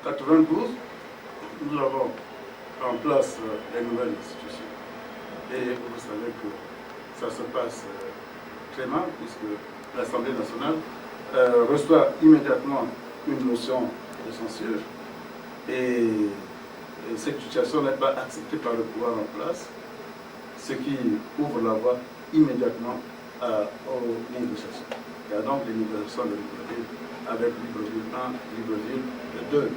1992, nous avons en place les nouvelles institutions. Et vous savez que ça se passe très mal, puisque l'Assemblée nationale reçoit immédiatement une motion de censure. Et cette situation n'est pas acceptée par le pouvoir en place, ce qui ouvre la voie immédiatement aux négociations. Il y a donc les négociations de Libreville avec Libreville 1, Libreville 2.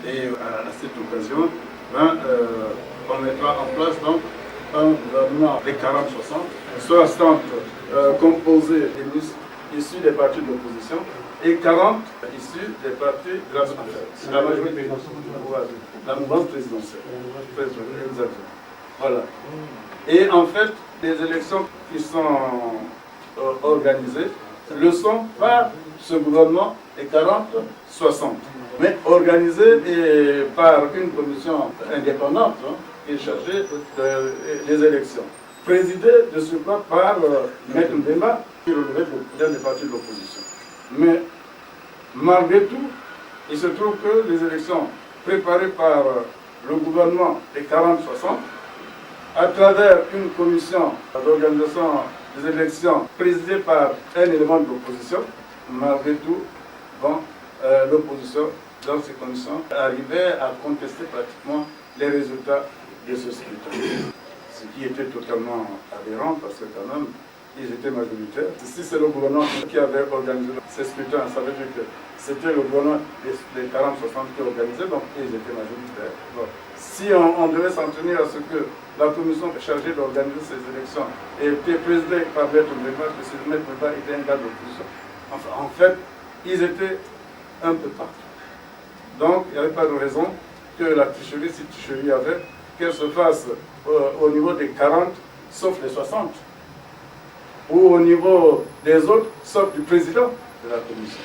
Et à cette occasion, on mettra en place donc un gouvernement des 40-60, 60 composé des ministres issus des partis de l'opposition et 40 issus des partis de la majorité, la mouvance présidentielle. Voilà. Et en fait, les élections qui sont organisées le sont par ce gouvernement des 40-60, mais organisées par une commission indépendante qui est chargée des élections, présidée de ce pas par Maître Mbemba, qui relevait des partis de l'opposition. Mais malgré tout, il se trouve que les élections préparées par le gouvernement des 40-60, à travers une commission d'organisation des élections présidée par un élément de l'opposition, malgré tout, l'opposition, dans ces conditions, arrivait à contester pratiquement les résultats de ce scrutin. Ce qui était totalement aberrant parce que quand même, ils étaient majoritaires. Si c'est le gouvernement qui avait organisé ces scrutins, ça veut dire que c'était le gouvernement des 40-60 qui organisait, donc ils étaient majoritaires. Donc, si on devait s'en tenir à ce que la commission chargée d'organiser ces élections était présidée par Maître Mbemba, que ce Maître Mbemba était un gars de l'opposition, enfin, en fait, ils étaient un peu partout. Donc, il n'y avait pas de raison que la tricherie, si tricherie y avait, qu'elle se fasse au niveau des 40, sauf les 60, ou au niveau des autres, sauf du président de la commission.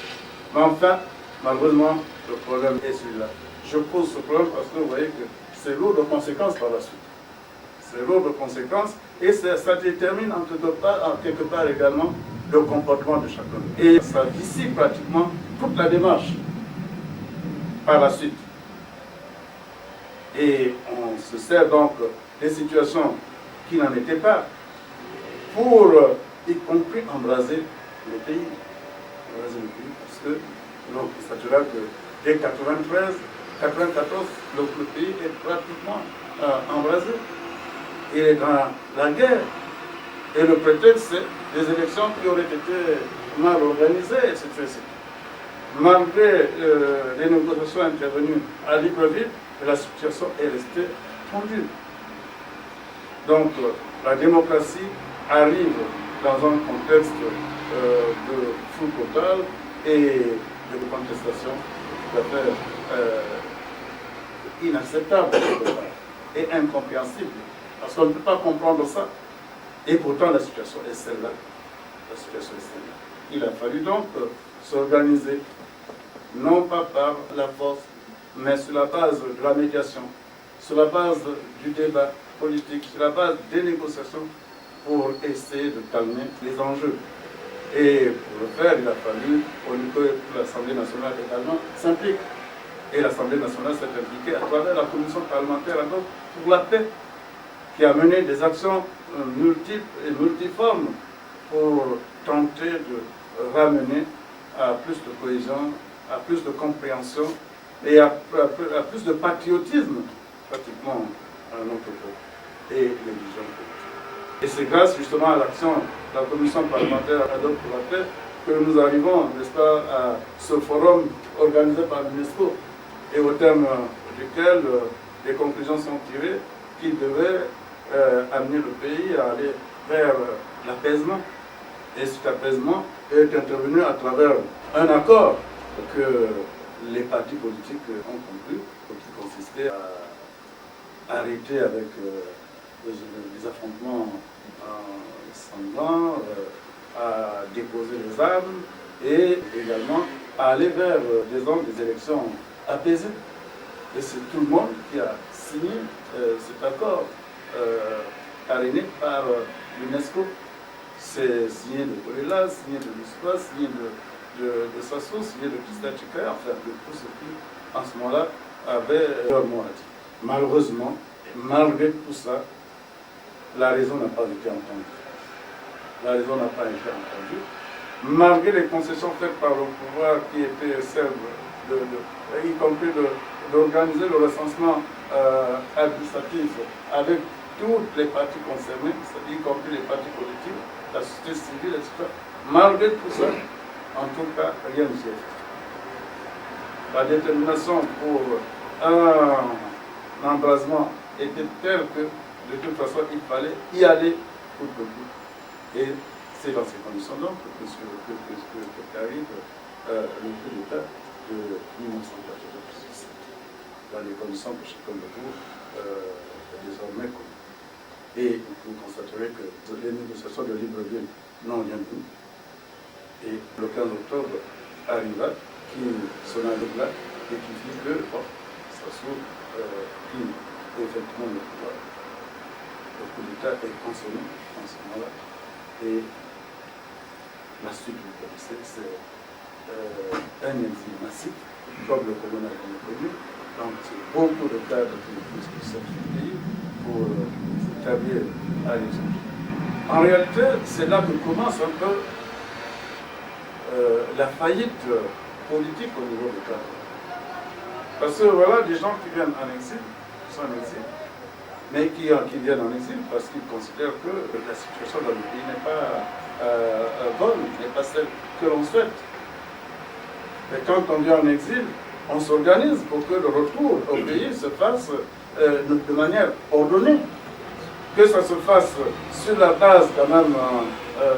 Mais enfin, malheureusement, le problème est celui-là. Je pose ce problème parce que vous voyez que c'est lourd de conséquences par la suite. C'est lourd de conséquences et ça détermine quelque part également le comportement de chacun. Et ça vicie pratiquement toute la démarche par la suite. Et on se sert donc des situations qui n'en étaient pas pour, y compris, embraser le pays. Parce que l'on constatera que dès 93, 94, le pays est pratiquement embrasé. Il est dans la guerre. Et le prétexte, c'est des élections qui auraient été mal organisées, etc. Malgré les négociations intervenues à Libreville, la situation est restée tendue. Donc, la démocratie arrive dans un contexte de flou total et de contestation tout à fait inacceptable et incompréhensible. Parce qu'on ne peut pas comprendre ça. Et pourtant, la situation est celle-là. La situation est celle-là. Il a fallu donc s'organiser, non pas par la force, mais sur la base de la médiation, sur la base du débat politique, sur la base des négociations, pour essayer de calmer les enjeux. Et pour le faire, il a fallu, au niveau de l'Assemblée nationale également, s'implique. Et l'Assemblée nationale s'est impliquée à travers la commission parlementaire pour la paix, qui a mené des actions multiples et multiformes pour tenter de ramener à plus de cohésion, à plus de compréhension et à plus de patriotisme, pratiquement, à notre peuple et les dirigeants politiques. Et c'est grâce justement à l'action de la commission parlementaire ad hoc pour la paix que nous arrivons, n'est-ce pas, à ce forum organisé par l'UNESCO et au terme duquel les conclusions sont tirées qui devaient amener le pays à aller vers l'apaisement. Et cet apaisement est intervenu à travers un accord que les partis politiques ont conclu, qui consistait à arrêter avec les affrontements sanglants, à déposer les armes et également à aller vers des élections apaisées. Et c'est tout le monde qui a signé cet accord parrainé par l'UNESCO. C'est signé de Kolela, signé de l'USPA, signé de Sassou, signé de Christa Chikaya, enfin de tous ceux qui en ce moment-là, avaient leur mot à dire. Malheureusement, malgré tout ça, la raison n'a pas été entendue. La raison n'a pas été entendue. Malgré les concessions faites par le pouvoir qui était celle y compris d'organiser le recensement administratif avec toutes les parties concernées, y compris les partis politiques, la société civile, etc. Malgré tout ça, en tout cas, rien ne s'est fait. La détermination pour un embrasement était telle que, de toute façon, il fallait y aller coûte que coûte. Et c'est dans ces conditions donc qu'arrive le coup d'État de 1997, dans les conditions que chacun de vous désormais connaît. Et vous constaterez que les négociations de Libreville n'ont rien vu. Et le 15 octobre arriva, qui sonna le plat et qui fit que Sassou prit effectivement le pouvoir. Le coup d'État est consommé en ce moment-là. Et la suite, vous connaissez, c'est un exil massif, comme le colonel qu'on a connu. Donc, c'est beaucoup de cadres qui sortent du pays pour s'établir à l'exil. En réalité, c'est là que commence un peu la faillite politique au niveau des cadres. Parce que voilà, des gens qui viennent en exil, qui sont en exil, mais qui viennent en exil parce qu'ils considèrent que la situation dans le pays n'est pas bonne, n'est pas celle que l'on souhaite. Mais quand on vient en exil, on s'organise pour que le retour au pays se fasse de manière ordonnée. Que ça se fasse sur la base quand même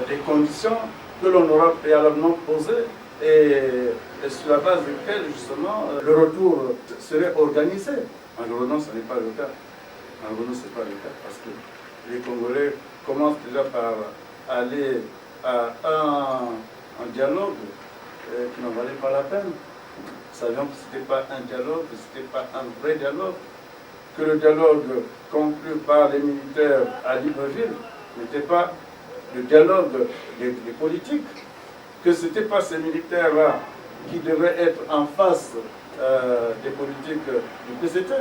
des conditions que l'on aura préalablement posées et sur la base desquelles justement le retour serait organisé. Malheureusement, ce n'est pas le cas. Malheureusement, ce n'est pas le cas parce que les Congolais commencent déjà par aller à un dialogue qui n'en valait pas la peine. Nous savions que ce n'était pas un dialogue, que ce n'était pas un vrai dialogue, que le dialogue conclu par les militaires à Libreville n'était pas le dialogue des politiques, que ce n'était pas ces militaires-là qui devaient être en face des politiques du PCT,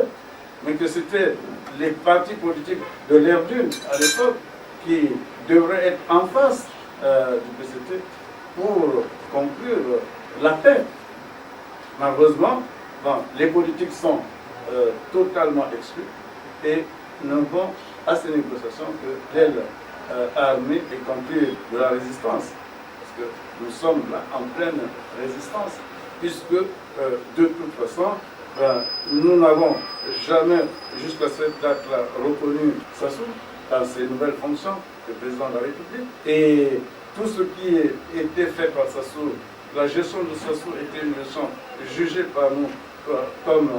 mais que c'était les partis politiques de l'ère d'une à l'époque qui devraient être en face du PCT pour conclure la paix. Malheureusement, les politiques sont totalement exclus et ne vont à ces négociations que l'aile armée, y compris de la résistance. Parce que nous sommes là en pleine résistance, puisque de toute façon, nous n'avons jamais, jusqu'à cette date-là, reconnu Sassou dans ses nouvelles fonctions de président de la République. Et tout ce qui était fait par Sassou, la gestion de Sassou était une gestion jugée par nous comme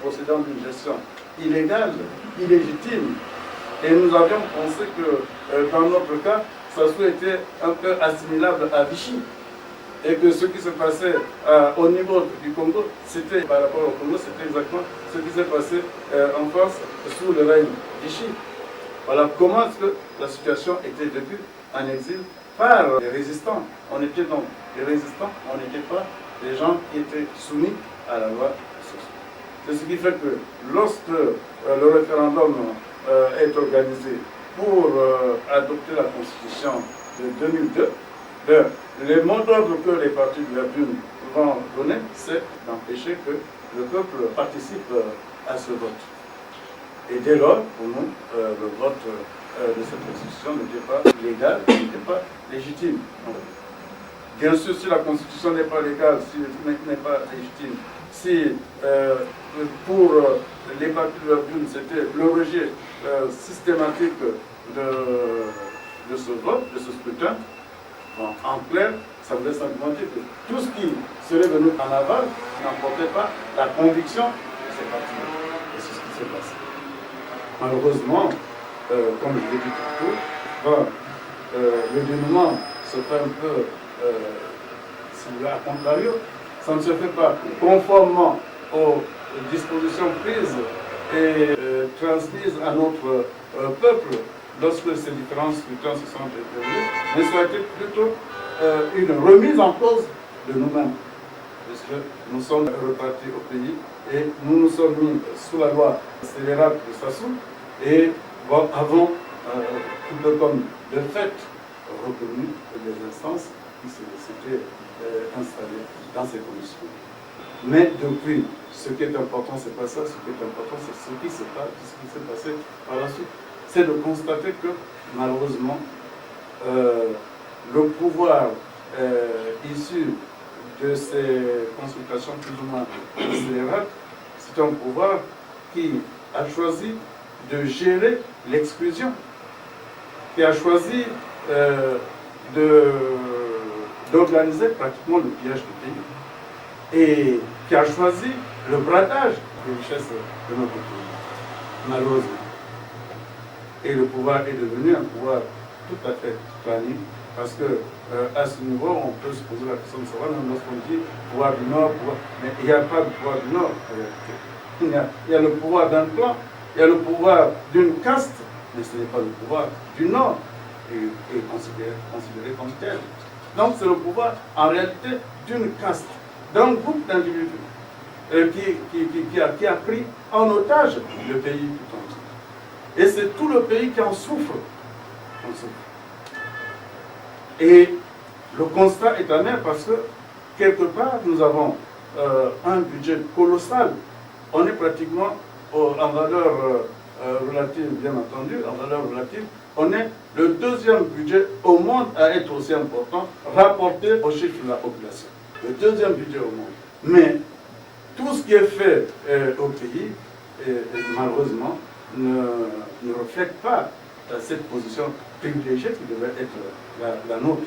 procédant d'une gestion illégale, illégitime. Et nous avions pensé que dans notre cas, Sassou était un peu assimilable à Vichy. Et que ce qui se passait au niveau du Congo, c'était par rapport au Congo, c'était exactement ce qui s'est passé en France sous le règne Vichy. Voilà comment est-ce que la situation était vécue en exil par les résistants. On était donc des résistants, on n'était pas des gens qui étaient soumis à la loi sociale. C'est ce qui fait que lorsque le référendum est organisé pour adopter la Constitution de 2002, les mots d'ordre que les partis de la Dune vont donner, c'est d'empêcher que le peuple participe à ce vote. Et dès lors, pour nous, le vote de cette Constitution n'était pas légal, n'était pas légitime. Donc, bien sûr, si la Constitution n'est pas légale, si n'est pas légitime, si pour les partis de la Dune, c'était le rejet systématique de ce vote, de ce scrutin, bon, en clair, ça voulait simplement dire que tout ce qui serait venu en aval n'emportait pas la conviction de ces partis. Et c'est ce qui s'est passé. Malheureusement, comme je l'ai dit tantôt, le dénouement se fait un peu, si vous voulez, à contrario. Ça ne se fait pas conformément aux dispositions prises et transmises à notre peuple lorsque ces différents scrutins se sont déroulés, mais ça a été plutôt une remise en cause de nous-mêmes. puisque nous sommes repartis au pays et nous nous sommes mis sous la loi scélérate de Sassou et bon, avons tout comme de fait reconnu les instances qui s'étaient installées dans ces conditions. Mais depuis, ce qui est important, c'est pas ça, ce qui est important, c'est ce qui s'est passé par la suite. C'est de constater que, malheureusement, le pouvoir issu de ces consultations plus ou moins scélérates, c'est un pouvoir qui a choisi de gérer l'exclusion, qui a choisi d'organiser pratiquement le pillage du pays et qui a choisi le bradage des richesses de notre pays, malheureusement. Et le pouvoir est devenu un pouvoir tout à fait planique, parce que à ce niveau, on peut se poser la question de savoir, lorsqu'on dit pouvoir du Nord, mais il n'y a pas de pouvoir du Nord en réalité. Il y a le pouvoir d'un clan, il y a le pouvoir d'une caste, mais ce n'est pas le pouvoir du Nord, et considéré comme tel. Donc c'est le pouvoir en réalité d'une caste, d'un groupe d'individus qui a pris en otage le pays tout entier. Et c'est tout le pays qui en souffre. Et le constat est amer parce que quelque part nous avons un budget colossal. On est pratiquement en valeur relative, bien entendu, en valeur relative, on est le deuxième budget au monde à être aussi important, rapporté au chiffre de la population. Le deuxième budget au monde. Mais tout ce qui est fait au pays, malheureusement, ne reflète pas cette position privilégiée qui devait être la nôtre.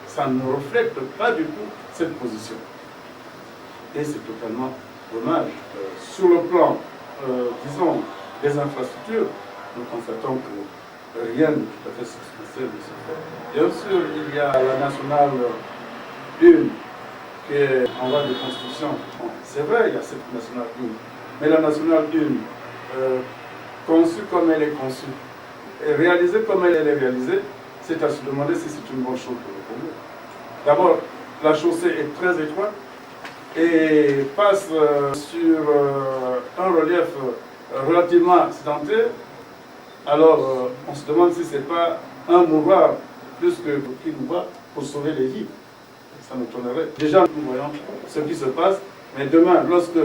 Ça ne reflète pas du tout cette position. Et c'est totalement dommage. Sur le plan, disons, des infrastructures, nous constatons que rien de tout à fait substantiel ne se fait. Bien sûr, il y a la nationale 1 qui est en voie de construction. Bon, c'est vrai, il y a cette nationale 1. Mais la nationale 1, conçue comme elle est conçue, et réalisée comme elle est réalisée, c'est à se demander si c'est une bonne chose pour le Congo. D'abord, la chaussée est très étroite et passe sur un relief relativement accidenté. Alors, on se demande si ce n'est pas un mouroir plus que qui nous va pour sauver les vies. Ça m'étonnerait. Déjà, nous voyons ce qui se passe, mais demain, lorsque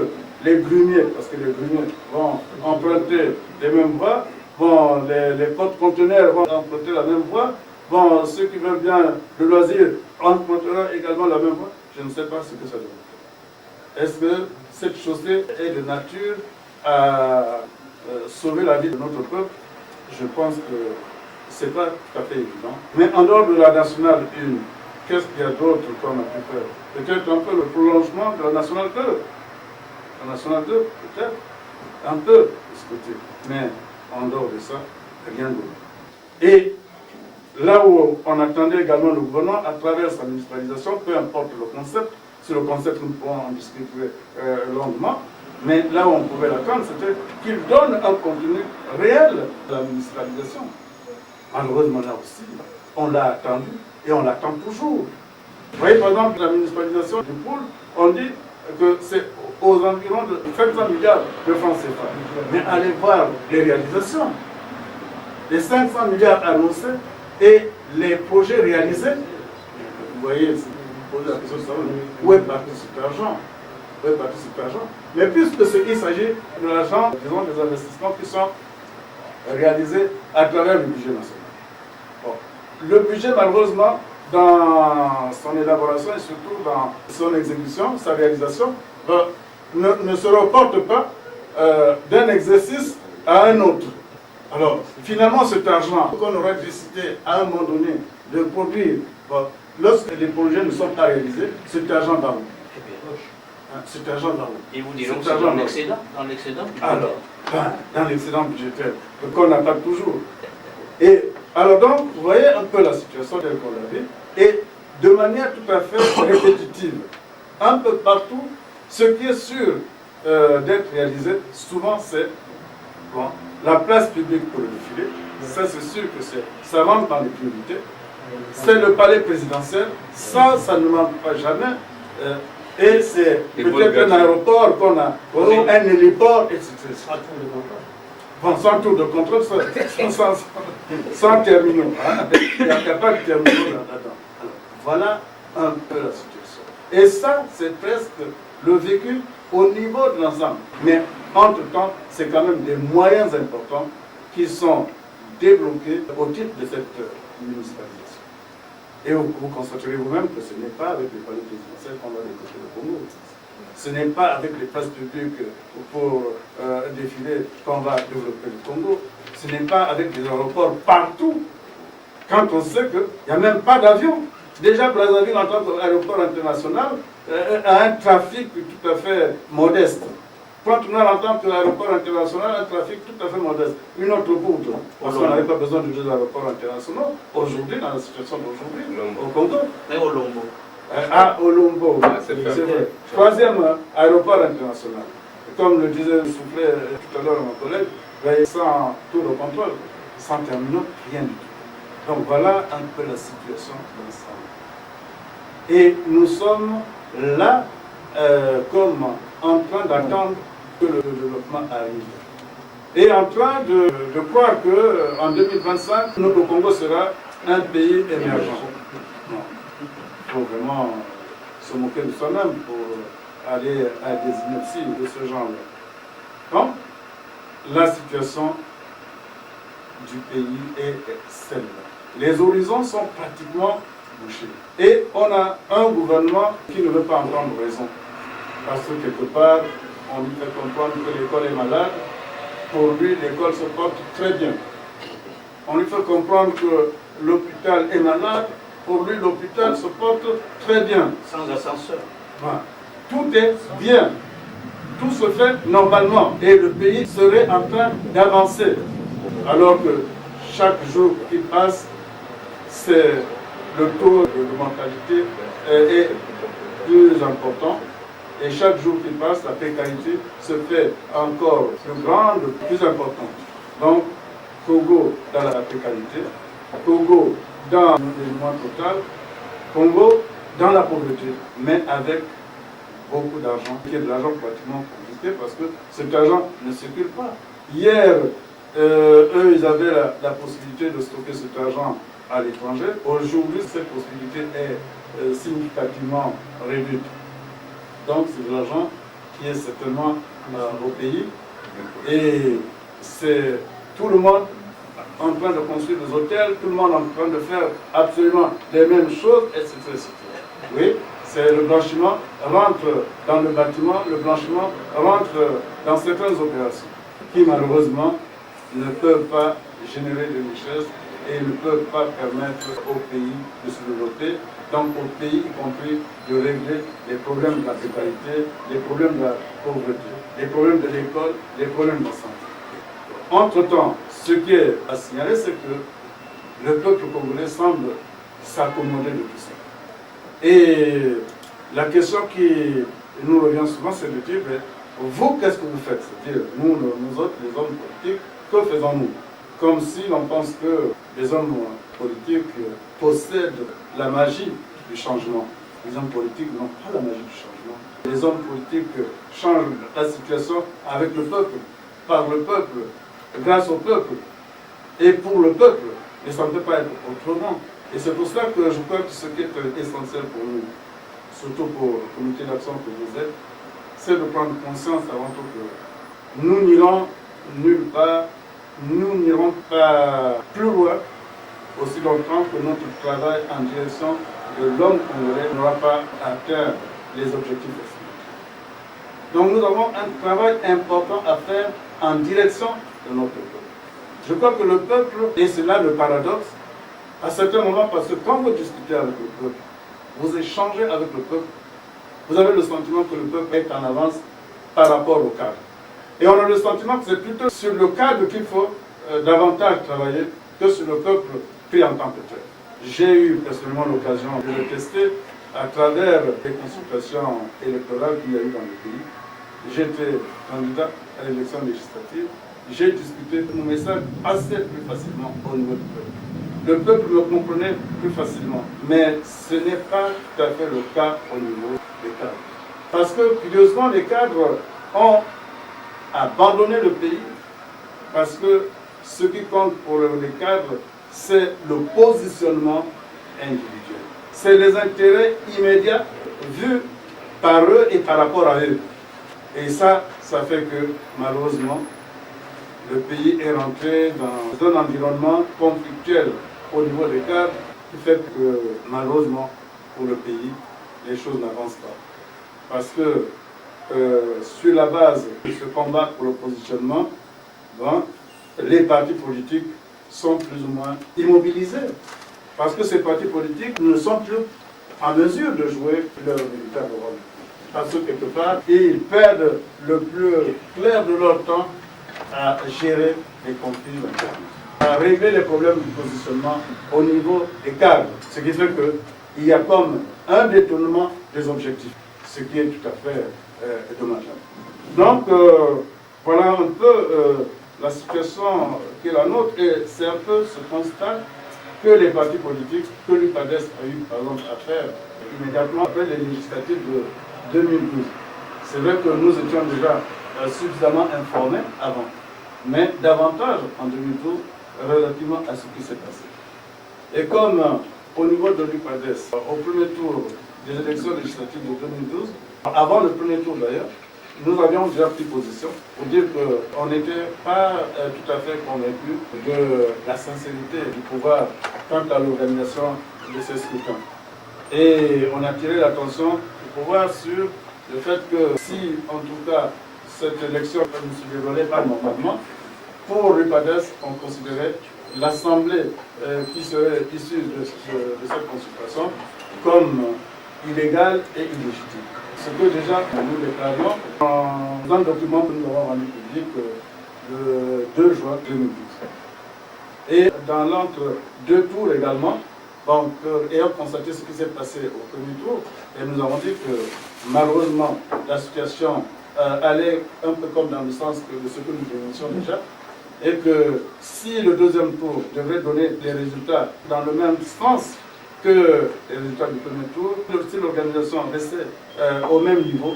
les grumiers, parce que les grumiers vont emprunter les mêmes voies, bon, les porte-conteneurs vont emprunter la même voie, bon, ceux qui veulent bien le loisir emprunteront également la même voie, je ne sais pas ce que ça donne. Est-ce que cette chaussée est de nature à sauver la vie de notre peuple? Je pense que ce n'est pas tout à fait évident. Mais en dehors de la nationale 1, qu'est-ce qu'il y a d'autre qu'on a pu faire? Peut-être un peu le prolongement de la nationale 2. La nationale 2, peut-être, un peu de ce côté. Mais en dehors de ça, rien d'autre. Et là où on attendait également le gouvernement, à travers sa municipalisation, peu importe le concept, sur le concept nous pourrons en discuter longuement, mais là où on pouvait l'attendre, c'était qu'il donne un contenu réel à la municipalisation. Malheureusement, là aussi, on l'a attendu et on l'attend toujours. Vous voyez, par exemple, la municipalisation du pôle, on dit que c'est aux environs de 500 milliards de francs CFA. Mais allez voir les réalisations. Les 500 milliards annoncés et les projets réalisés. Vous voyez, vous posez la question de savoir où est parti cet argent. Où est parti cet argent? Mais puisque il s'agit de l'argent, disons, des investissements qui sont réalisés à travers le budget national. Bon. Le budget, malheureusement, dans son élaboration et surtout dans son exécution, sa réalisation, ne se reporte pas d'un exercice à un autre. Alors, finalement, cet argent qu'on aurait décidé à un moment donné de produire, lorsque les projets ne sont pas réalisés, cet argent va où? Cet argent va où? Et vous direz que c'est dans l'excédent? Alors, dans l'excédent budgétaire, qu'on n'a pas toujours. Et alors donc, vous voyez un peu la situation telle qu'on l'a vue, et de manière tout à fait répétitive, un peu partout, ce qui est sûr d'être réalisé, souvent c'est la place publique pour le défilé. Ça c'est sûr que ça rentre dans les priorités. C'est le palais présidentiel, ça ne manque pas jamais. Et c'est peut-être un aéroport qu'on a, ou un héliport, etc. Bon, sans tour de contrôle, sans terminaux. Hein. Il n'y a pas de terminaux là-dedans. Voilà un peu la situation. Et ça, c'est presque le vécu au niveau de l'ensemble. Mais entre-temps, c'est quand même des moyens importants qui sont débloqués au titre de cette municipalisation. Et vous constaterez vous-même que ce n'est pas avec les palais présidentiels qu'on va développer le Congo. Ce n'est pas avec les places publiques pour défiler qu'on va développer le Congo. Ce n'est pas avec des aéroports partout. Quand on sait qu'il n'y a même pas d'avion. Déjà, Brazzaville, en tant qu'aéroport international, a un trafic tout à fait modeste. Pointe-Noire, en tant qu'aéroport international, a un trafic tout à fait modeste. Une autre route, parce qu'on n'avait pas besoin de deux aéroports internationaux, aujourd'hui, dans la situation d'aujourd'hui, au Congo. Et au Lombo. À Olombo, c'est vrai. Troisième aéroport international. Comme le disait le soufflet tout à l'heure mon collègue, sans tour de contrôle, sans terminaux, rien du tout. Donc voilà un peu la situation de l'ensemble. Et nous sommes là comme en train d'attendre que le développement arrive. Et en train de croire qu'en 2025, notre Congo sera un pays émergent. Non. Il faut vraiment se moquer de soi-même pour aller à des inepties de ce genre-là. Donc, la situation du pays est celle-là. Les horizons sont pratiquement bouchés. Et on a un gouvernement qui ne veut pas entendre raison. Parce que quelque part, on lui fait comprendre que l'école est malade. Pour lui, l'école se porte très bien. On lui fait comprendre que l'hôpital est malade. Pour lui, l'hôpital se porte très bien. Sans ascenseur. Voilà. Tout est bien. Tout se fait normalement. Et le pays serait en train d'avancer. Alors que chaque jour qui passe, c'est le taux de mortalité est plus important. Et chaque jour qui passe, la précarité se fait encore plus grande, plus importante. Donc, Congo dans la précarité, Congo dans l'éloignement total, Congo dans la pauvreté, mais avec beaucoup d'argent, qui est de l'argent pratiquement compliqué parce que cet argent ne circule pas. Hier, eux, ils avaient la possibilité de stocker cet argent à l'étranger. Aujourd'hui, cette possibilité est significativement réduite. Donc, c'est de l'argent qui est certainement au pays. Et c'est tout le monde en train de construire des hôtels, tout le monde en train de faire absolument les mêmes choses, etc. Oui, c'est le blanchiment rentre dans le bâtiment, le blanchiment rentre dans certaines opérations qui malheureusement ne peuvent pas générer de richesse et ne peuvent pas permettre au pays de se développer, donc au pays y compris de régler les problèmes de la précarité, les problèmes de la pauvreté, les problèmes de l'école, les problèmes de la santé. Entre-temps, ce qui est à signaler, c'est que le peuple congolais semble s'accommoder de tout ça. Et la question qui nous revient souvent, c'est de dire, vous, qu'est-ce que vous faites? C'est-à-dire, nous autres, les hommes politiques, que faisons-nous? Comme si l'on pense que les hommes politiques possèdent la magie du changement. Les hommes politiques n'ont pas la magie du changement. Les hommes politiques changent la situation avec le peuple, par le peuple, grâce au peuple et pour le peuple. Mais ça ne peut pas être autrement. Et c'est pour cela que je crois que ce qui est essentiel pour nous, surtout pour le comité d'action que vous êtes, c'est de prendre conscience avant tout que nous n'irons nulle part, nous n'irons pas plus loin aussi longtemps que notre travail en direction de l'homme congolais n'aura pas atteint les objectifs estimés. Donc nous avons un travail important à faire en direction de notre peuple. Je crois que le peuple, et c'est là le paradoxe, à certains moments, parce que quand vous discutez avec le peuple, vous échangez avec le peuple, vous avez le sentiment que le peuple est en avance par rapport au cadre. Et on a le sentiment que c'est plutôt sur le cadre qu'il faut davantage travailler que sur le peuple pris en tant que tel. J'ai eu personnellement l'occasion de le tester à travers les consultations électorales qu'il y a eu dans le pays. J'étais candidat à l'élection législative. J'ai discuté mon message assez plus facilement au niveau du peuple. Le peuple me comprenait plus facilement, mais ce n'est pas tout à fait le cas au niveau des cadres. Parce que, curieusement, les cadres ont abandonné le pays, parce que ce qui compte pour les cadres, c'est le positionnement individuel. C'est les intérêts immédiats vus par eux et par rapport à eux. Et ça fait que, malheureusement, le pays est rentré dans un environnement conflictuel au niveau des cadres, qui fait que, malheureusement, pour le pays, les choses n'avancent pas. Parce que, sur la base de ce combat pour le positionnement, bon, les partis politiques sont plus ou moins immobilisés. Parce que ces partis politiques ne sont plus en mesure de jouer leur véritable rôle. Parce que quelque part, ils perdent le plus clair de leur temps à gérer les conflits internes, à régler les problèmes du positionnement au niveau des cadres. Ce qui fait qu'il y a comme un détournement des objectifs, ce qui est tout à fait dommageable. Donc, voilà un peu la situation qui est la nôtre, et c'est un peu ce constat que les partis politiques, que l'UPADES a eu par exemple à faire immédiatement après les législatives de 2012. C'est vrai que nous étions déjà suffisamment informés avant, mais davantage en 2012 relativement à ce qui s'est passé. Et comme au niveau de l'UPADES, au premier tour des élections législatives de 2012, avant le premier tour d'ailleurs, nous avions déjà pris position pour dire qu'on n'était pas tout à fait convaincus de la sincérité du pouvoir quant à l'organisation de ces scrutins. Et on a tiré l'attention du pouvoir sur le fait que si, en tout cas, cette élection ne se déroulait pas normalement, pour l'UPADES, on considérait l'Assemblée qui serait issue de cette consultation comme illégale et illégitime. Ce que déjà nous déclarons dans un document que nous avons rendu public le 2 juin 2012. Et dans l'entre-deux tours également, donc, ayant constaté ce qui s'est passé au premier tour, et nous avons dit que malheureusement la situation allait un peu comme dans le sens de ce que nous dénoncions déjà, et que si le deuxième tour devrait donner les résultats dans le même sens que les résultats du premier tour, si l'organisation restait au même niveau,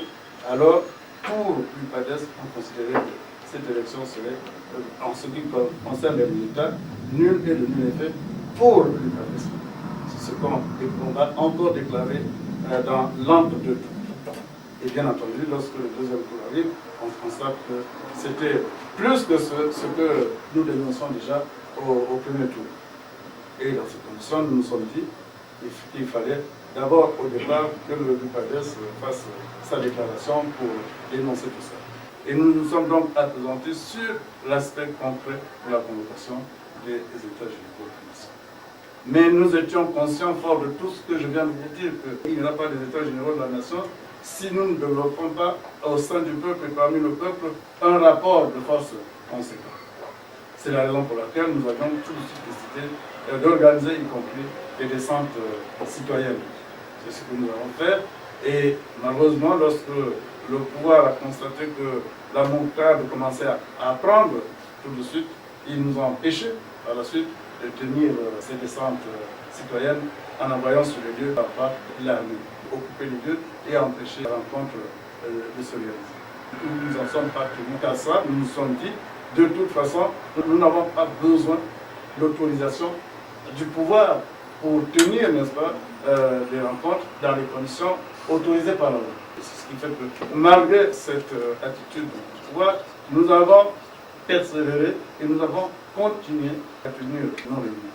alors pour l'UPADES, on considérait que cette élection serait, en ce qui concerne les résultats, nul et de nul effet pour l'UPADES. C'est ce qu'on va encore déclarer dans l'entre-deux tours. Et bien entendu, lorsque le deuxième tour arrive, on constate que c'était plus que ce que nous dénonçons déjà au premier tour. Et dans ces conditions, nous nous sommes dit qu'il fallait d'abord, au départ, que le l'UPADES fasse sa déclaration pour dénoncer tout ça. Et nous nous sommes donc appesantis sur l'aspect concret de la convocation des États généraux de la nation. Mais nous étions conscients, fort de tout ce que je viens de vous dire, qu'il n'y aura pas des États généraux de la nation si nous ne développons pas au sein du peuple et parmi le peuple un rapport de force conséquent. C'est la raison pour laquelle nous avions tout de suite décidé d'organiser, y compris des descentes citoyennes. C'est ce que nous avons fait. Et malheureusement, lorsque le pouvoir a constaté que la moutarde commençait à prendre, tout de suite, ils nous ont empêchés, par la suite, de tenir ces descentes citoyennes en envoyant sur les lieux par l'armée, occuper les lieux et empêcher la rencontre de se réaliser. Nous en sommes parvenus à ça, nous nous sommes dit, de toute façon, nous n'avons pas besoin de l'autorisation du pouvoir pour tenir, n'est-ce pas, des rencontres dans les conditions autorisées par la loi. C'est ce qui fait que, malgré cette attitude du pouvoir, nous avons persévéré et nous avons continué à tenir nos réunions.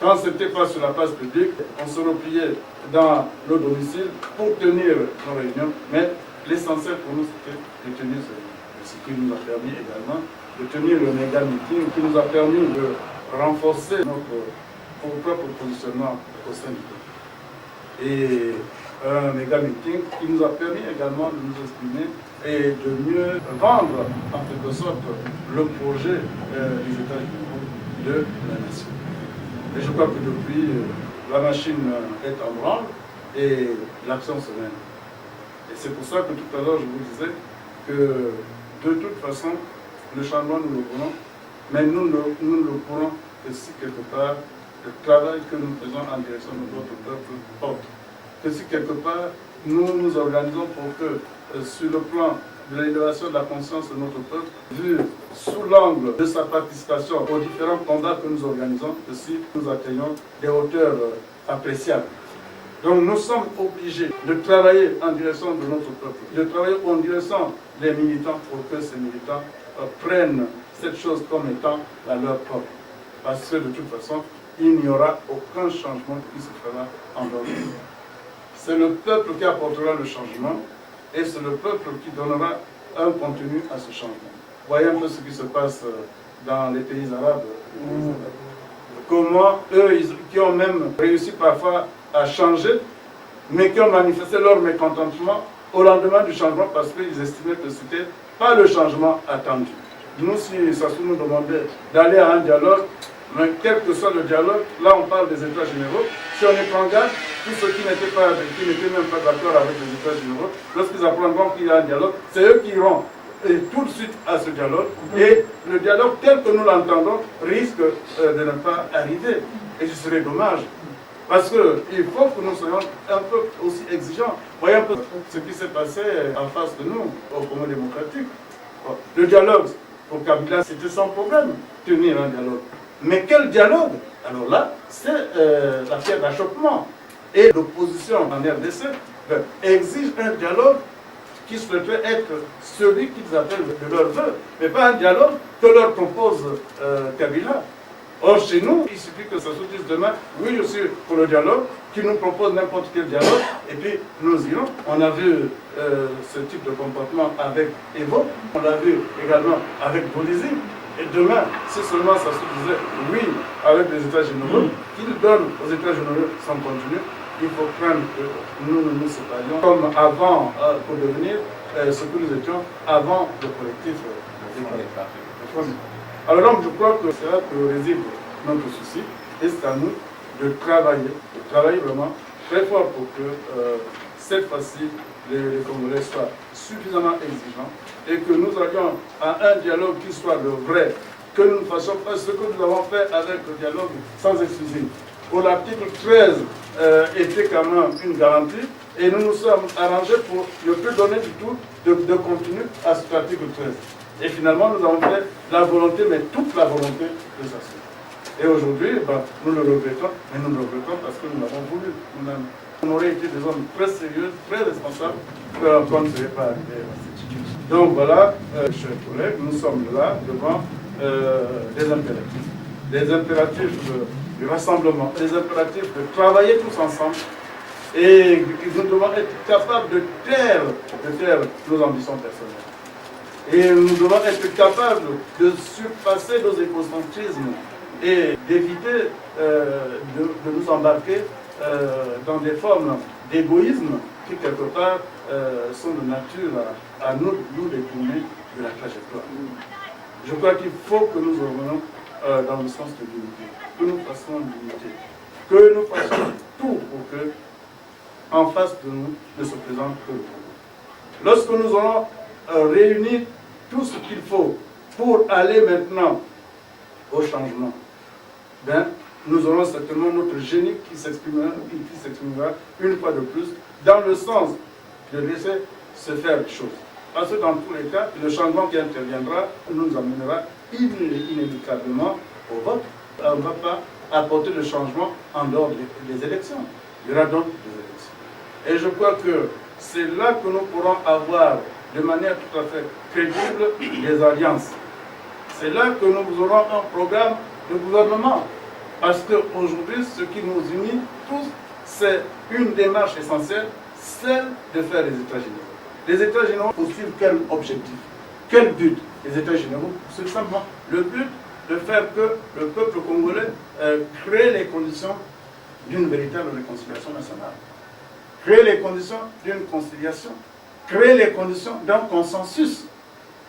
Quand ce n'était pas sur la place publique, on se repliait dans nos domiciles pour tenir nos réunions, mais l'essentiel pour nous, c'était de tenir ces réunions. Ce qui nous a permis également de tenir le méga meeting, qui nous a permis de renforcer notre propre positionnement au sein du peuple. Et un méga meeting qui nous a permis également de nous exprimer et de mieux vendre, en quelque sorte, le projet des États généraux de la nation. Et je crois que depuis, la machine est en branle et l'action se mène. Et c'est pour ça que tout à l'heure, je vous disais que de toute façon, le changement, nous le voulons, mais nous ne le pourrons que si quelque part, le travail que nous faisons en direction de notre peuple porte. Que si quelque part, nous nous organisons pour que, sur le plan de l'élévation de la conscience de notre peuple, vu sous l'angle de sa participation aux différents combats que nous organisons, aussi nous atteignons des hauteurs appréciables. Donc nous sommes obligés de travailler en direction de notre peuple, de travailler en direction des militants pour que ces militants prennent cette chose comme étant la leur propre. Parce que de toute façon, il n'y aura aucun changement qui se fera en dehors. C'est le peuple qui apportera le changement et c'est le peuple qui donnera un contenu à ce changement. Voyez un peu ce qui se passe dans les pays arabes. Comment eux, qui ont même réussi parfois à changer, mais qui ont manifesté leur mécontentement au lendemain du changement parce qu'ils estimaient que ce n'était pas le changement attendu. Nous, si Sassou nous demandait d'aller à un dialogue, mais quel que soit le dialogue, là on parle des États généraux, si on est en garde, tous ceux qui n'étaient même pas d'accord avec les États généraux, lorsqu'ils apprendront qu'il y a un dialogue, c'est eux qui iront tout de suite à ce dialogue, et le dialogue tel que nous l'entendons risque de ne pas arriver, et ce serait dommage. Parce qu'il faut que nous soyons un peu aussi exigeants. Voyez un peu ce qui s'est passé en face de nous, au Congo démocratique. Le dialogue, pour Kabila, c'était sans problème, tenir un dialogue. Mais quel dialogue? Alors là, c'est la pierre d'achoppement. Et l'opposition en RDC exige un dialogue qui souhaiterait être celui qu'ils appellent de leur vœu, mais pas un dialogue que leur propose Kabila. Or, chez nous, il suffit que ça se dise demain, oui, je suis pour le dialogue, qui nous propose n'importe quel dialogue, et puis nous irons. On a vu ce type de comportement avec Evo, on l'a vu également avec Bolivie. Et demain, si seulement ça se disait oui avec les États généraux, qu'ils donnent aux États généraux sans contenu, il faut craindre que nous nous séparions comme avant pour devenir ce que nous étions avant le collectif. Alors donc je crois que c'est là que réside notre souci et c'est à nous de travailler vraiment très fort pour que cette fois-ci les Congolais soient suffisamment exigeants et que nous allions à un dialogue qui soit le vrai, que nous ne fassions pas ce que nous avons fait avec le dialogue sans exclusive. Pour l'article 13 était quand même une garantie et nous nous sommes arrangés pour ne plus donner du tout de contenu à cet article 13. Et finalement, nous avons fait la volonté, mais toute la volonté de s'assurer. Et aujourd'hui, nous le regrettons, mais nous le regrettons parce que nous l'avons voulu. On aurait été des hommes très sérieux, très responsables, qu'on ne serait pas arrivé à cette situation. Donc voilà, chers collègues, nous sommes là devant des impératifs du rassemblement, des impératifs de travailler tous ensemble. Et nous devons être capables de taire nos ambitions personnelles. Et nous devons être capables de surpasser nos égocentrismes et d'éviter de nous embarquer dans des formes d'égoïsme qui, quelque part, sont de nature à nous détourner de la trajectoire. Je crois qu'il faut que nous revenions dans le sens de l'unité, que nous fassions l'unité, que nous fassions tout pour que, en face de nous, ne se présente que le Congo. Lorsque nous aurons réuni tout ce qu'il faut pour aller maintenant au changement, nous aurons certainement notre génie qui s'exprimera une fois de plus dans le sens de laisser se faire les choses. Parce que dans tous les cas, le changement qui interviendra nous amènera inévitablement au vote. On ne va pas apporter le changement en dehors des élections. Il y aura donc des élections. Et je crois que c'est là que nous pourrons avoir de manière tout à fait crédible des alliances. C'est là que nous aurons un programme de gouvernement. Parce qu'aujourd'hui, ce qui nous unit tous, c'est une démarche essentielle, celle de faire les États généraux. Les États généraux poursuivent quel objectif? Quel but? Les États généraux poursuivent simplement le but de faire que le peuple congolais crée les conditions d'une véritable réconciliation nationale. Créer les conditions d'une conciliation. Créer les conditions d'un consensus.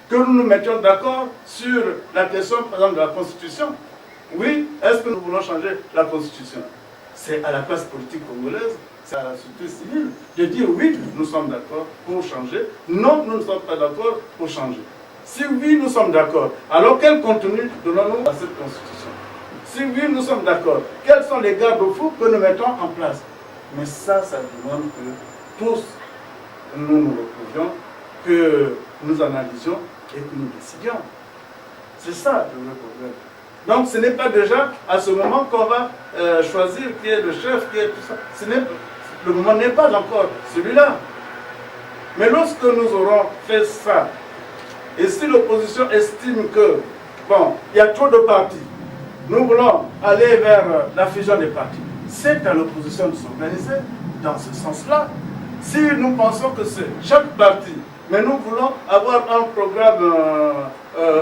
Que nous nous mettions d'accord sur la question, par exemple, de la Constitution. Oui, est-ce que nous voulons changer la Constitution? C'est à la classe politique congolaise, c'est à la société civile de dire oui, nous sommes d'accord pour changer. Non, nous ne sommes pas d'accord pour changer. Si oui, nous sommes d'accord, alors quel contenu donnons-nous à cette Constitution? Si oui, nous sommes d'accord, quels sont les garde-fous que nous mettons en place? Mais ça demande que tous nous nous retrouvions, que nous analysions et que nous décidions. C'est ça le vrai problème. Donc ce n'est pas déjà à ce moment qu'on va choisir qui est le chef, qui est tout ça. Le moment n'est pas encore celui-là. Mais lorsque nous aurons fait ça, et si l'opposition estime que, bon, il y a trop de partis, nous voulons aller vers la fusion des partis, c'est à l'opposition de s'organiser dans ce sens-là. Si nous pensons que c'est chaque parti, mais nous voulons avoir un programme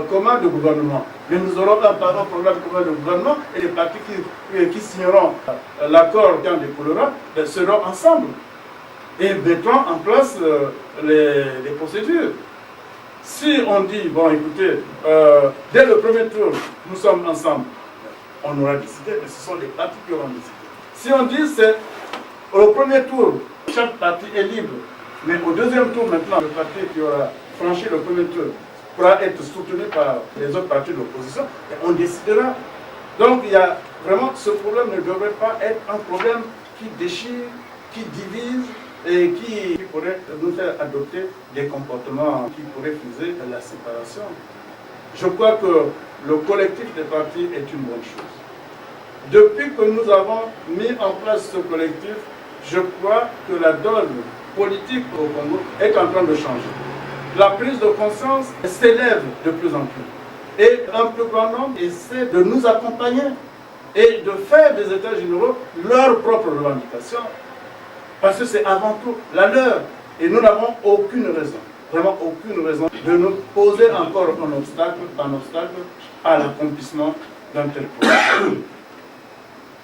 commun de gouvernement, mais nous aurons un programme commun de gouvernement et les partis qui signeront l'accord qui en découlera seront ensemble et mettront en place les procédures. Si on dit, bon écoutez, dès le premier tour, nous sommes ensemble, on aura décidé, mais ce sont les partis qui auront décidé. Si on dit c'est au premier tour, chaque parti est libre, mais au deuxième tour maintenant, le parti qui aura franchi le premier tour pourra être soutenu par les autres partis de l'opposition, et on décidera. Donc il y a vraiment, ce problème ne devrait pas être un problème qui déchire, qui divise, et qui pourrait nous faire adopter des comportements qui pourraient friser la séparation. Je crois que le collectif des partis est une bonne chose. Depuis que nous avons mis en place ce collectif, je crois que la donne politique au Congo est en train de changer. La prise de conscience s'élève de plus en plus. Et un plus grand nombre essaie de nous accompagner et de faire des États généraux leurs propres revendications. Parce que c'est avant tout la leur. Et nous n'avons aucune raison, vraiment aucune raison, de nous poser encore un obstacle à l'accomplissement d'un tel projet.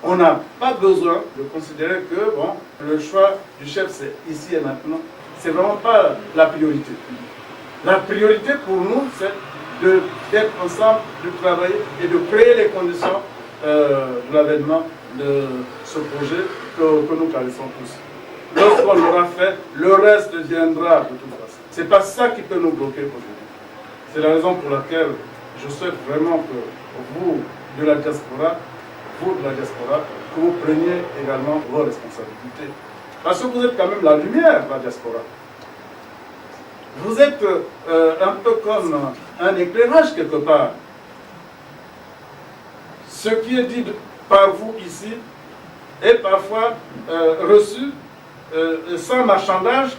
On n'a pas besoin de considérer que bon, le choix du chef, c'est ici et maintenant. C'est vraiment pas la priorité. La priorité pour nous, c'est d'être ensemble, de travailler et de créer les conditions de l'avènement de ce projet que nous caressons tous. Lorsqu'on l'aura fait, le reste viendra de toute façon. Ce n'est pas ça qui peut nous bloquer aujourd'hui. C'est la raison pour laquelle je souhaite vraiment que vous, de la diaspora, que vous preniez également vos responsabilités. Parce que vous êtes quand même la lumière de la diaspora. Vous êtes un peu comme un éclairage quelque part. Ce qui est dit par vous ici est parfois reçu sans marchandage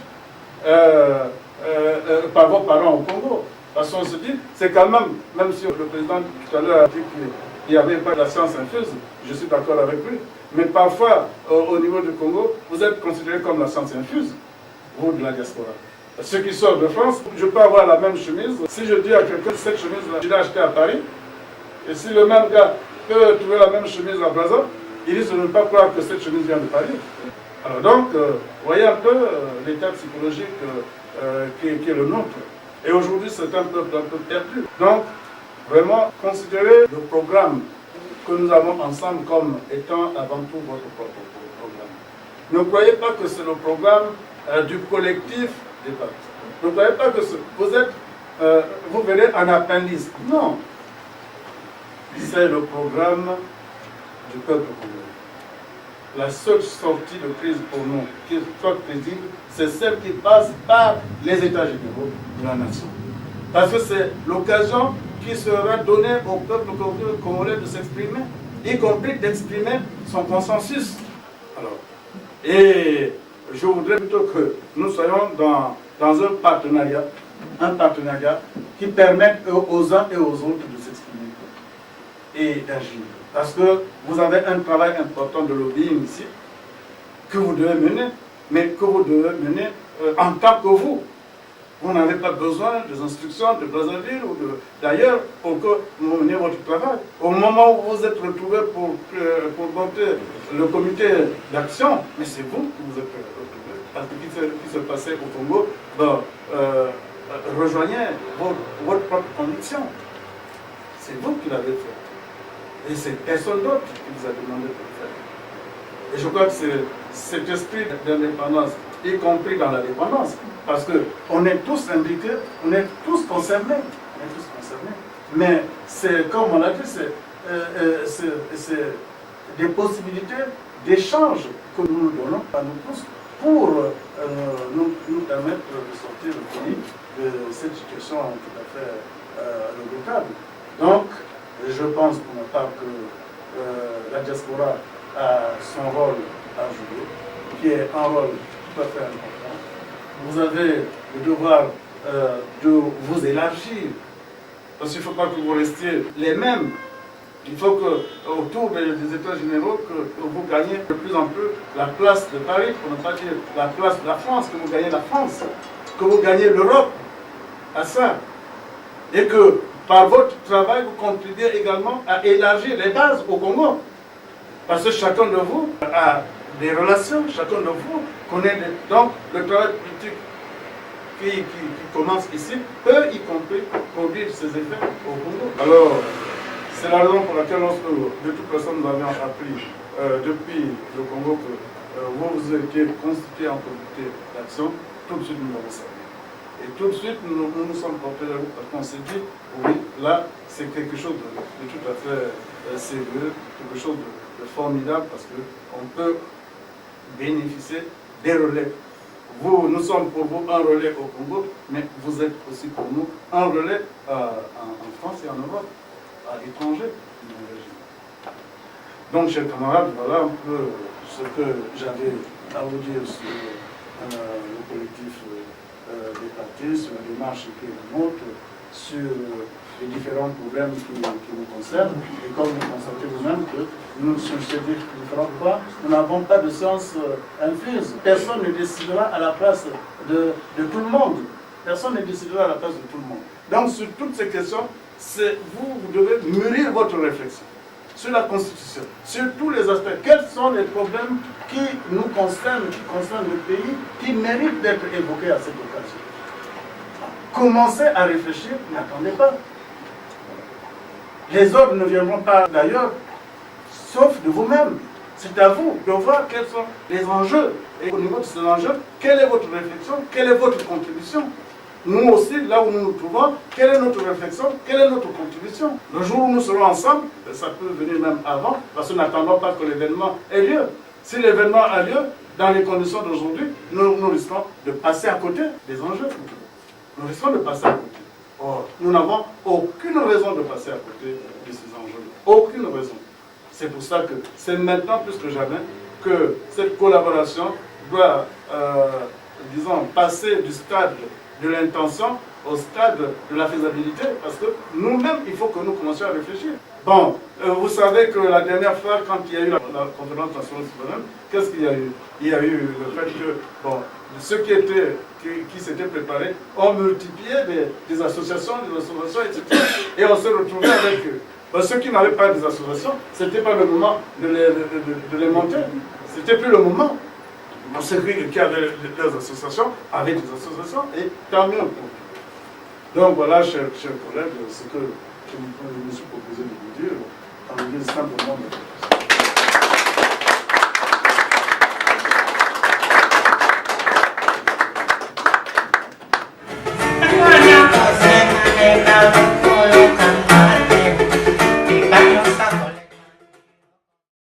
par vos parents au Congo. Parce qu'on se dit, c'est quand même si le président tout à l'heure a dit qu'il n'y avait pas de la science infuse, je suis d'accord avec lui, mais parfois, au niveau du Congo, vous êtes considéré comme la science infuse, vous de la diaspora. Ceux qui sortent de France, je peux avoir la même chemise. Si je dis à quelqu'un, cette chemise-là, je l'ai achetée à Paris, et si le même gars peut trouver la même chemise à Brazzaville, il risque de ne pas croire que cette chemise vient de Paris. Alors donc, vous voyez un peu l'état psychologique qui est le nôtre. Et aujourd'hui, c'est un peu perdu. Donc, vraiment, considérez le programme que nous avons ensemble comme étant avant tout votre propre programme. Ne croyez pas que c'est le programme du collectif des partis. Ne croyez pas que vous verrez un appendice. Non. C'est le programme du peuple congolais. La seule sortie de crise pour nous, qui soit crédible, c'est celle qui passe par les États généraux de la nation. Parce que c'est l'occasion qui sera donnée au peuple congolais de s'exprimer, y compris d'exprimer son consensus. Alors, et je voudrais plutôt que nous soyons dans un partenariat qui permette aux uns et aux autres de s'exprimer et d'agir. Parce que vous avez un travail important de lobbying ici, que vous devez mener, mais que vous devez mener en tant que vous. Vous n'avez pas besoin des instructions de Brazzaville ou d'ailleurs pour que vous meniez votre travail. Au moment où vous êtes retrouvés pour monter le comité d'action, mais c'est vous qui vous êtes retrouvés. Parce que ce qui se passait au Congo, rejoignez votre propre conviction. C'est vous qui l'avez fait. Et c'est personne d'autre qui vous a demandé de le faire. Et je crois que c'est cet esprit d'indépendance, y compris dans la dépendance, parce qu'on est tous impliqués, on est tous concernés. Mais c'est, comme on l'a dit, c'est des possibilités d'échange que nous nous donnons à nous tous pour nous permettre de sortir le pays de cette situation tout à fait regrettable. Donc, je pense pour ma part que la diaspora a son rôle à jouer, qui est un rôle tout à fait important. Vous avez le devoir de vous élargir, parce qu'il ne faut pas que vous restiez les mêmes. Il faut qu'autour des États généraux, que vous gagnez de plus en plus la place de Paris, pour ne pas dire la place de la France, que vous gagnez la France, que vous gagnez l'Europe à ça. Et que par votre travail, vous contribuez également à élargir les bases au Congo. Parce que chacun de vous a des relations, chacun de vous connaît donc le travail politique qui commence ici peut y compris produire ses effets au Congo. Alors, c'est la raison pour laquelle lorsque de toute façon nous avions appris depuis le Congo que vous étiez constitué en comité d'action, tout de suite nous l'avons salué. Et tout de suite nous nous sommes portés la route parce qu'on s'est dit, oui, là c'est quelque chose de tout à fait sérieux, quelque chose de formidable parce qu'on peut bénéficier des relais. Nous sommes pour vous un relais au Congo, mais vous êtes aussi pour nous un relais en France et en Europe, à l'étranger. Donc, chers camarades, voilà un peu ce que j'avais à vous dire sur le collectif des partis, sur la démarche qui est la nôtre, sur les différents problèmes qui nous concernent. Et comme vous constatez vous-même que nous, sur ces différents points, nous n'avons pas de science infuse. Personne ne décidera à la place de tout le monde. Personne ne décidera à la place de tout le monde. Donc, sur toutes ces questions, vous devez mûrir votre réflexion sur la Constitution, sur tous les aspects. Quels sont les problèmes qui nous concernent, qui concernent le pays, qui méritent d'être évoqués à cette occasion? Commencez à réfléchir, n'attendez pas. Les autres ne viendront pas d'ailleurs, sauf de vous-même. C'est à vous de voir quels sont les enjeux. Et au niveau de ces enjeux, quelle est votre réflexion, quelle est votre contribution? Nous aussi, là où nous nous trouvons, quelle est notre réflexion, quelle est notre contribution? Le jour où nous serons ensemble, ça peut venir même avant, parce que nous n'attendons pas que l'événement ait lieu. Si l'événement a lieu, dans les conditions d'aujourd'hui, nous risquons de passer à côté des enjeux. Nous risquons de passer à côté. Or, nous n'avons aucune raison de passer à côté de ces enjeux. Aucune raison. C'est pour ça que c'est maintenant plus que jamais que cette collaboration doit, disons, passer du stade de l'intention au stade de la faisabilité, parce que nous-mêmes, il faut que nous commencions à réfléchir. Bon, vous savez que la dernière fois, quand il y a eu la conférence nationale souveraine, qu'est-ce qu'il y a eu? Il y a eu le fait que, bon, ceux qui s'étaient préparés ont multiplié des associations, etc. Et on s'est retrouvé avec ceux qui n'avaient pas des associations, ce n'était pas le moment de les monter. C'était plus le moment. Ceux qui avaient des associations avaient des associations, et tant mieux pour eux. Donc voilà, chers collègues, ce que je me suis proposé de vous dire, en vous disant simplement